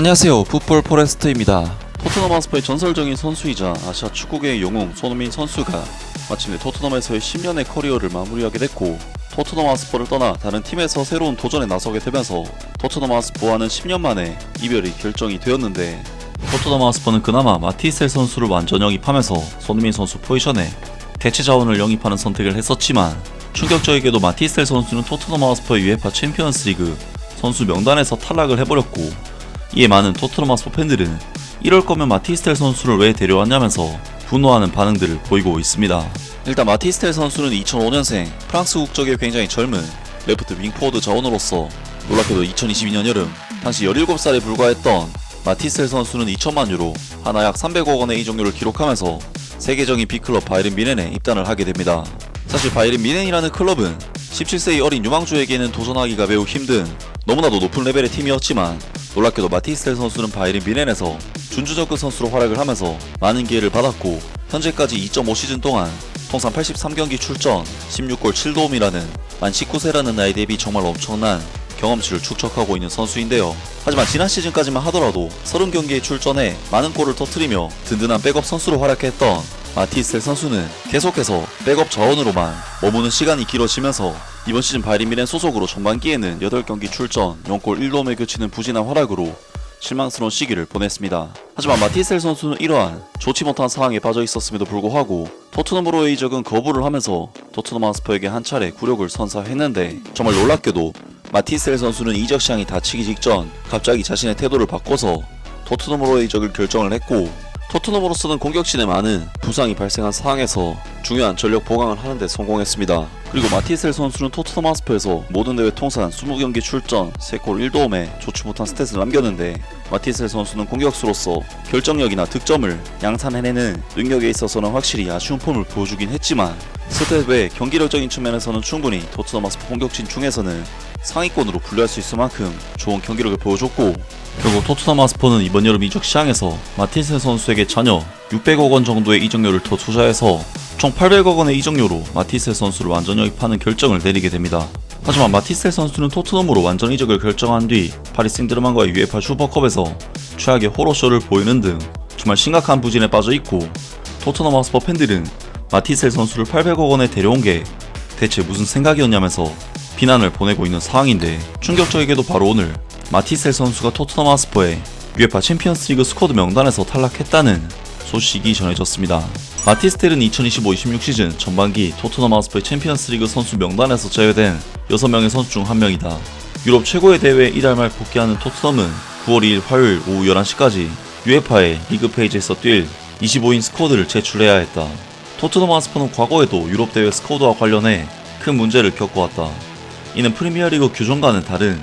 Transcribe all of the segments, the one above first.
안녕하세요, 풋볼 포레스트입니다. 토트넘 하스퍼의 전설적인 선수이자 아시아 축구계의 영웅 손흥민 선수가 마침내 토트넘에서의 10년의 커리어를 마무리하게 됐고, 토트넘 하스퍼를 떠나 다른 팀에서 새로운 도전에 나서게 되면서 토트넘 하스퍼와는 10년 만에 이별이 결정이 되었는데, 토트넘 하스퍼는 그나마 마티셀 선수를 완전 영입하면서 손흥민 선수 포지션에 대체 자원을 영입하는 선택을 했었지만, 충격적이게도 마티셀 선수는 토트넘 하스퍼의 UEFA 챔피언스리그 선수 명단에서 탈락을 해버렸고, 이에 많은 토트넘 하스퍼 팬들은 이럴 거면 마티스텔 선수를 왜 데려왔냐면서 분노하는 반응들을 보이고 있습니다. 일단 마티스텔 선수는 2005년생 프랑스 국적의 굉장히 젊은 레프트 윙포워드 자원으로서 놀랍게도 2022년 여름 당시 17살에 불과했던 마티스텔 선수는 2천만 유로, 하나 약 300억 원의 이적료를 기록하면서 세계적인 빅클럽 바이에른 뮌헨에 입단을 하게 됩니다. 사실 바이에른 뮌헨이라는 클럽은 17세의 어린 유망주에게는 도전하기가 매우 힘든 너무나도 높은 레벨의 팀이었지만, 놀랍게도 마티스텔 선수는 바이에른 뮌헨에서 준주전급 선수로 활약을 하면서 많은 기회를 받았고, 현재까지 2.5시즌 동안 통산 83경기 출전 16골 7도움이라는 만 19세라는 나이 대비 정말 엄청난 경험치를 축적하고 있는 선수인데요. 하지만 지난 시즌까지만 하더라도 30경기에 출전해 많은 골을 터뜨리며 든든한 백업 선수로 활약했던 마티스텔 선수는 계속해서 백업 자원으로만 머무는 시간이 길어지면서 이번 시즌 바이에른 뮌헨 소속으로 전반기에는 8경기 출전 0골 1도움에 그치는 부진한 활약으로 실망스러운 시기를 보냈습니다. 하지만 마티스텔 선수는 이러한 좋지 못한 상황에 빠져 있었음에도 불구하고 토트넘으로의 이적은 거부를 하면서 토트넘 하스퍼에게 한 차례 굴욕을 선사했는데, 정말 놀랍게도 마티스텔 선수는 이적 시장이 닫히기 직전 갑자기 자신의 태도를 바꿔서 토트넘으로의 이적을 결정을 했고, 토트넘으로서는 공격진에 많은 부상이 발생한 상황에서 중요한 전력 보강을 하는데 성공했습니다. 그리고 마티셀 선수는 토트넘 하스퍼에서 모든 대회 통산 20경기 출전 3골 1도움에 좋지 못한 스탯을 남겼는데, 마티셀 선수는 공격수로서 결정력이나 득점을 양산해내는 능력에 있어서는 확실히 아쉬운 폼을 보여주긴 했지만, 스탯 외 경기력적인 측면에서는 충분히 토트넘 하스퍼 공격진 중에서는 상위권으로 분류할 수 있을 만큼 좋은 경기력을 보여줬고, 결국 토트넘 하스퍼는 이번 여름 이적 시장에서 마티셀 선수에게 잔여 600억 원 정도의 이적료를 더 투자해서 총 800억 원의 이적료로 마티셀 선수를 완전 영입하는 결정을 내리게 됩니다. 하지만 마티셀 선수는 토트넘으로 완전 이적을 결정한 뒤 파리 생제르맹과의 UEFA 슈퍼컵에서 최악의 호러쇼를 보이는 등 정말 심각한 부진에 빠져있고, 토트넘 하스퍼 팬들은 마티셀 선수를 800억 원에 데려온 게 대체 무슨 생각이었냐면서 비난을 보내고 있는 상황인데, 충격적이게도 바로 오늘 마티셀 선수가 토트넘 하스퍼의 UEFA 챔피언스리그 스쿼드 명단에서 탈락했다는 소식이 전해졌습니다. 마티스텔은 2025-26 시즌 전반기 토트넘 하스퍼의 챔피언스리그 선수 명단에서 제외된 6명의 선수 중 한 명이다. 유럽 최고의 대회에 이달 말 복귀하는 토트넘은 9월 2일 화요일 오후 11시까지 UEFA의 리그 페이지에서 뛸 25인 스쿼드를 제출해야 했다. 토트넘 하스퍼는 과거에도 유럽 대회 스쿼드와 관련해 큰 문제를 겪어왔다. 이는 프리미어리그 규정과는 다른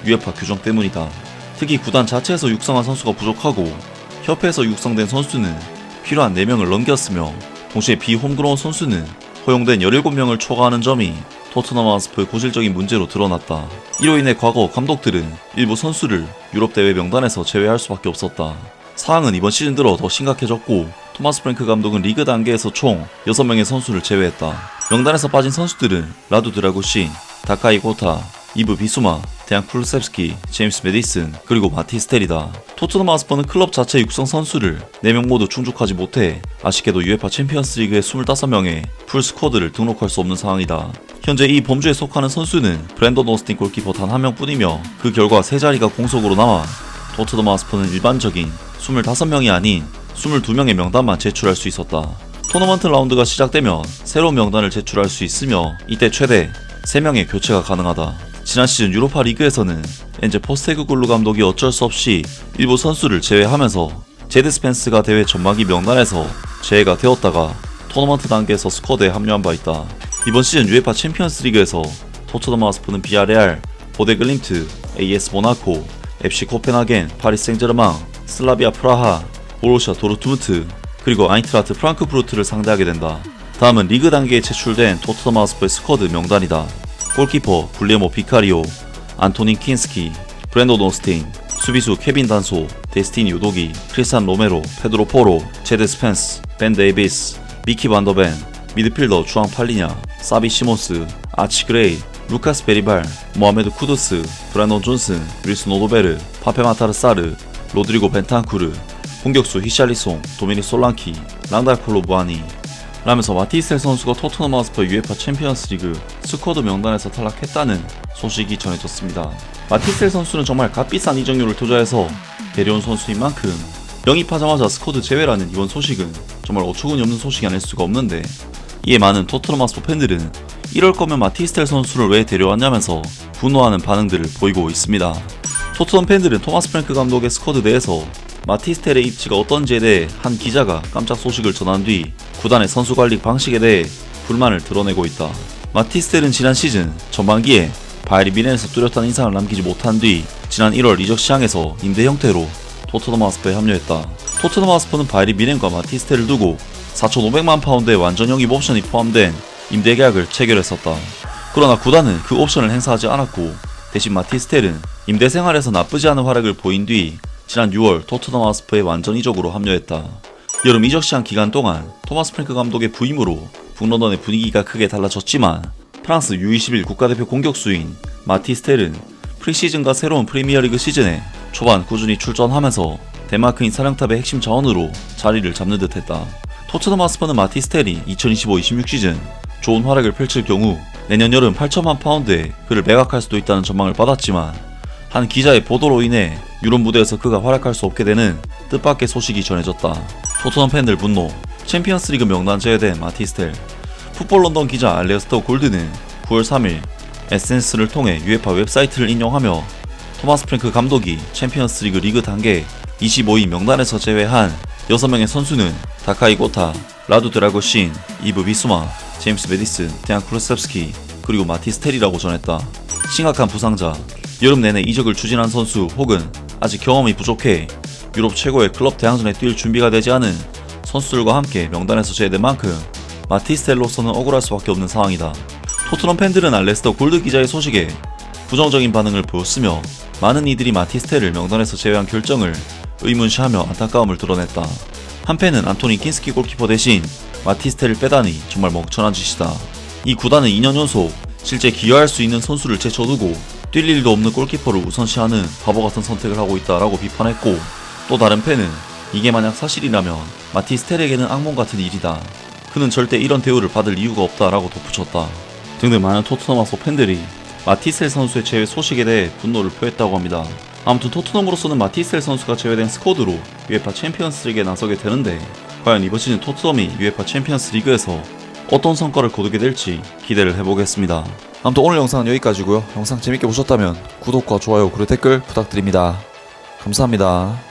UEFA 규정 때문이다. 특히 구단 자체에서 육성한 선수가 부족하고 협회에서 육성된 선수는 필요한 4명을 넘겼으며, 동시에 비홈그로운 선수는 허용된 17명을 초과하는 점이 토트넘 하스퍼의 고질적인 문제로 드러났다. 이로 인해 과거 감독들은 일부 선수를 유럽 대회 명단에서 제외할 수밖에 없었다. 상황은 이번 시즌 들어 더 심각해졌고, 토마스 프랭크 감독은 리그 단계에서 총 6명의 선수를 제외했다. 명단에서 빠진 선수들은 라두 드라구신, 다카이 고타, 이브 비수마, 데안 쿠루셉스키, 제임스 메디슨, 그리고 마티스텔이다. 토트넘 하스퍼는 클럽 자체 육성 선수를 4명 모두 충족하지 못해 아쉽게도 UEFA 챔피언스리그의 25명의 풀 스쿼드를 등록할 수 없는 상황이다. 현재 이 범주에 속하는 선수는 브랜던 오스틴 골키퍼 단 1명뿐이며, 그 결과 3자리가 공석으로 남아 토트넘 하스퍼는 일반적인 25명이 아닌 22명의 명단만 제출할 수 있었다. 토너먼트 라운드가 시작되면 새로운 명단을 제출할 수 있으며, 이때 최대 3명의 교체가 가능하다. 지난 시즌 유로파 리그에서는 엔제 포스테그글루 감독이 어쩔 수 없이 일부 선수를 제외하면서 제드 스펜스가 대회 전반기 명단에서 제외가 되었다가 토너먼트 단계에서 스쿼드에 합류한 바 있다. 이번 시즌 UEFA 챔피언스 리그에서 토트넘 하스퍼는 비아레알, 보데글림트, AS 모나코, FC 코펜하겐, 파리 생제르맹, 슬라비아 프라하, 보루시아 도르트문트, 그리고 아인트라트 프랑크푸르트를 상대하게 된다. 다음은 리그 단계에 제출된 토트넘 하스퍼의 스쿼드 명단이다. 골키퍼 불레모 비카리오, 안토닌 킨스키, 브랜돈 오스틴, 수비수 케빈 단소, 데스티니 유도기, 크리스탄 로메로, 페드로 포로, 제드 스펜스, 벤 데이비스, 미키 반더벤, 미드필더 주앙 팔리냐, 사비 시몬스, 아치 그레이, 루카스 베리발, 모하메드 쿠두스, 브랜돈 존슨, 윌슨 오도베르, 파페 마타르 사르, 로드리고 벤탄쿠르, 공격수 히샬리송, 도미닉 솔랑키, 랑달폴로 무아니 라면서 마티스텔 선수가 토트넘 하스퍼 UEFA 챔피언스리그 스쿼드 명단에서 탈락했다는 소식이 전해졌습니다. 마티스텔 선수는 정말 값비싼 이적료를 투자해서 데려온 선수인 만큼 영입하자마자 스쿼드 제외라는 이번 소식은 정말 어처구니 없는 소식이 아닐 수가 없는데, 이에 많은 토트넘 하스퍼 팬들은 이럴 거면 마티스텔 선수를 왜 데려왔냐면서 분노하는 반응들을 보이고 있습니다. 토트넘 팬들은 토마스 프랭크 감독의 스쿼드 내에서 마티스텔의 입지가 어떤지에 대해 한 기자가 깜짝 소식을 전한 뒤 구단의 선수 관리 방식에 대해 불만을 드러내고 있다. 마티스텔은 지난 시즌 전반기에 바이에른 뮌헨에서 뚜렷한 인상을 남기지 못한 뒤 지난 1월 이적 시장에서 임대 형태로 토트넘 하스퍼에 합류했다. 토트넘 하스퍼는 바이에른 뮌헨과 마티스텔을 두고 4,500만 파운드의 완전 영입 옵션이 포함된 임대 계약을 체결했었다. 그러나 구단은 그 옵션을 행사하지 않았고 대신 마티스텔은 임대 생활에서 나쁘지 않은 활약을 보인 뒤 지난 6월 토트넘 하스퍼에 완전 이적으로 합류했다. 여름 이적 시장 기간 동안 토마스 프랭크 감독의 부임으로 북런던의 분위기가 크게 달라졌지만 프랑스 U21 국가대표 공격수인 마티스텔은 프리시즌과 새로운 프리미어리그 시즌에 초반 꾸준히 출전하면서 덴마크인 사령탑의 핵심 자원으로 자리를 잡는 듯 했다. 토트넘 하스퍼는 마티스텔이 2025-26 시즌 좋은 활약을 펼칠 경우 내년 여름 8천만 파운드에 그를 매각할 수도 있다는 전망을 받았지만 한 기자의 보도로 인해 유럽 무대에서 그가 활약할 수 없게 되는 뜻밖의 소식이 전해졌다. 토트넘 팬들 분노, 챔피언스리그 명단 제외된 마티스텔. 풋볼 런던 기자 알레스터 골드는 9월 3일 SNS를 통해 UEFA 웹사이트를 인용하며 토마스 프랭크 감독이 챔피언스리그 리그 단계 25위 명단에서 제외한 6명의 선수는 다카이 고타, 라두 드라고신, 이브 비수마, 제임스 메디슨, 데안 쿠르셉스키, 그리고 마티스텔이라고 전했다. 심각한 부상자, 여름 내내 이적을 추진한 선수 혹은 아직 경험이 부족해 유럽 최고의 클럽 대항전에 뛸 준비가 되지 않은 선수들과 함께 명단에서 제외된 만큼 마티스텔로서는 억울할 수밖에 없는 상황이다. 토트넘 팬들은 알레스터 골드 기자의 소식에 부정적인 반응을 보였으며 많은 이들이 마티스텔을 명단에서 제외한 결정을 의문시하며 안타까움을 드러냈다. 한 팬은 안토니 킨스키 골키퍼 대신 마티스텔을 빼다니 정말 멍청한 짓이다. 이 구단은 2년 연속 실제 기여할 수 있는 선수를 제쳐두고 뛸 일도 없는 골키퍼를 우선시하는 바보같은 선택을 하고 있다라고 비판했고, 또 다른 팬은 이게 만약 사실이라면 마티스텔에게는 악몽 같은 일이다. 그는 절대 이런 대우를 받을 이유가 없다라고 덧붙였다. 등등 많은 토트넘 하스퍼 팬들이 마티스텔 선수의 제외 소식에 대해 분노를 표했다고 합니다. 아무튼 토트넘으로서는 마티스텔 선수가 제외된 스쿼드로 UEFA 챔피언스 리그에 나서게 되는데, 과연 이번 시즌 토트넘이 UEFA 챔피언스 리그에서 어떤 성과를 거두게 될지 기대를 해보겠습니다. 아무튼 오늘 영상은 여기까지고요. 영상 재밌게 보셨다면 구독과 좋아요 그리고 댓글 부탁드립니다. 감사합니다.